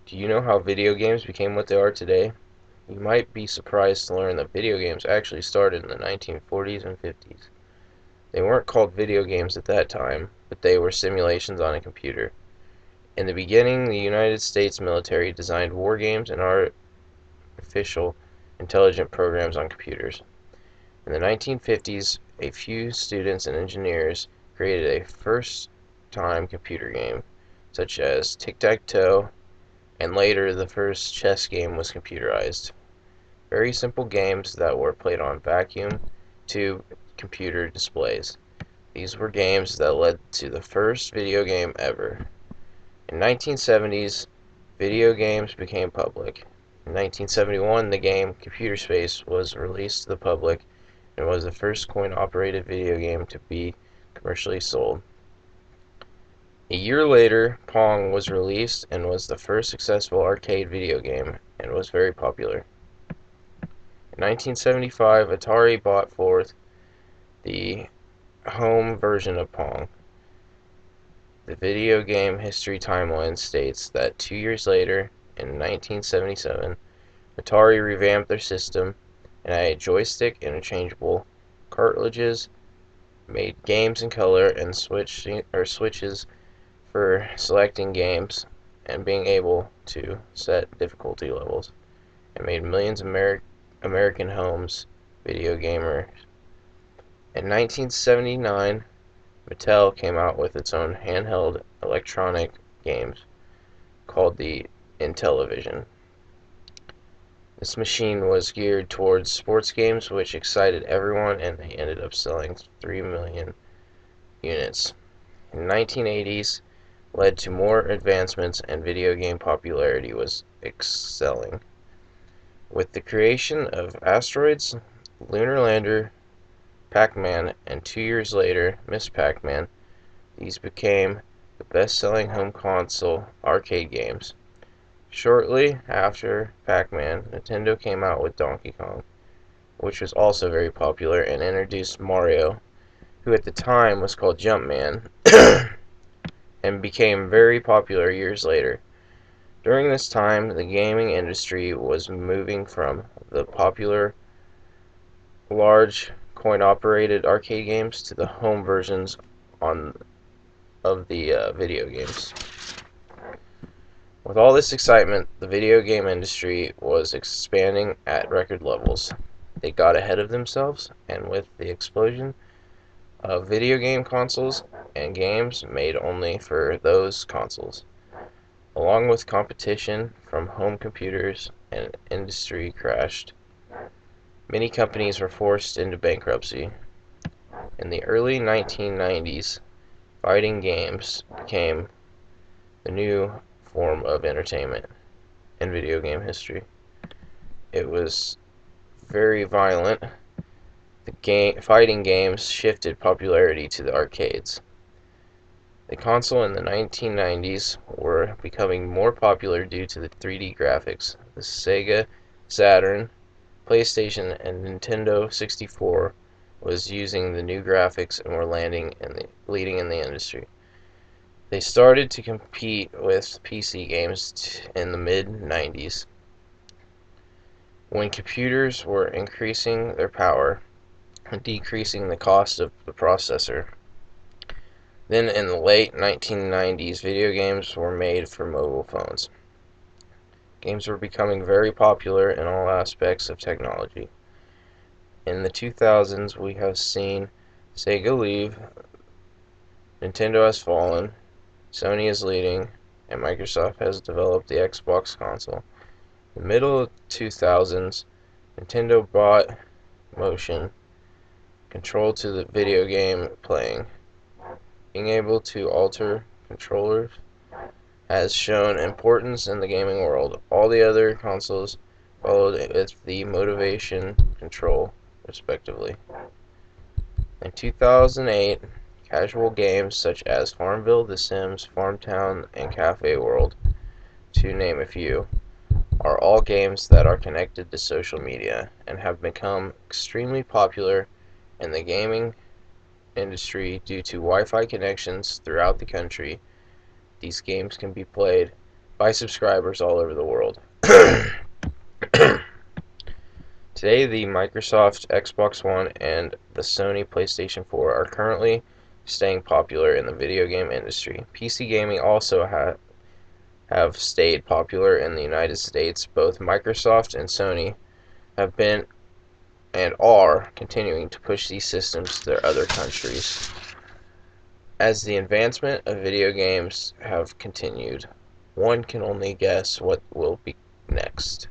Do you know how video games became what they are today? You might be surprised to learn that video games actually started in the 1940s and 50s. They weren't called video games at that time, but they were simulations on a computer. In the beginning, the United States military designed war games and artificial intelligence programs on computers. In the 1950s, a few students and engineers created a first-time computer game, such as tic-tac-toe, and later the first chess game was computerized. Very simple games that were played on vacuum tube computer displays. These were games that led to the first video game ever. In 1970s, video games became public. In 1971, the game Computer Space was released to the public and was the first coin-operated video game to be commercially sold. A year later, Pong was released and was the first successful arcade video game and was very popular. In 1975, Atari brought forth the home version of Pong. The video game history timeline states that 2 years later, in 1977, Atari revamped their system and added joystick interchangeable cartridges, made games in color, and switches for selecting games and being able to set difficulty levels, and made millions of American homes video gamers. In 1979, Mattel came out with its own handheld electronic games called the Intellivision. This machine was geared towards sports games, which excited everyone, and they ended up selling 3 million units. In the 1980s, led to more advancements, and video game popularity was excelling. With the creation of Asteroids, Lunar Lander, Pac-Man, and 2 years later, Miss Pac-Man, these became the best-selling home console arcade games. Shortly after Pac-Man, Nintendo came out with Donkey Kong, which was also very popular, and introduced Mario, who at the time was called Jumpman, and became very popular years later. During this time, the gaming industry was moving from the popular large coin-operated arcade games to the home versions of the video games. With all this excitement, the video game industry was expanding at record levels. They got ahead of themselves, and with the explosion of video game consoles and games made only for those consoles, along with competition from home computers, and industry crashed. Many companies were forced into bankruptcy. In the early 1990s, fighting games became the new form of entertainment in video game history. It was very violent. The fighting games shifted popularity to the arcades. The console in the 1990s were becoming more popular due to the 3D graphics. The Sega Saturn, PlayStation, and Nintendo 64 was using the new graphics and were leading in the industry. They started to compete with PC games in the mid-90s, when computers were increasing their power and decreasing the cost of the processor. Then in the late 1990s, video games were made for mobile phones. Games were becoming very popular in all aspects of technology. In the 2000s, we have seen Sega leave, Nintendo has fallen, Sony is leading, and Microsoft has developed the Xbox console. In the middle of the 2000s, Nintendo brought motion control to the video game playing. Being able to alter controllers has shown importance in the gaming world. All the other consoles followed with the motivation control, respectively. In 2008, casual games such as Farmville, The Sims, Farmtown, and Cafe World, to name a few, are all games that are connected to social media and have become extremely popular in the gaming industry due to Wi-Fi connections throughout the country. These games can be played by subscribers all over the world. Today, the Microsoft Xbox One and the Sony PlayStation 4 are currently staying popular in the video game industry. PC gaming also have stayed popular in the United States. Both Microsoft and Sony have been and are continuing to push these systems to their other countries. As the advancement of video games have continued, one can only guess what will be next.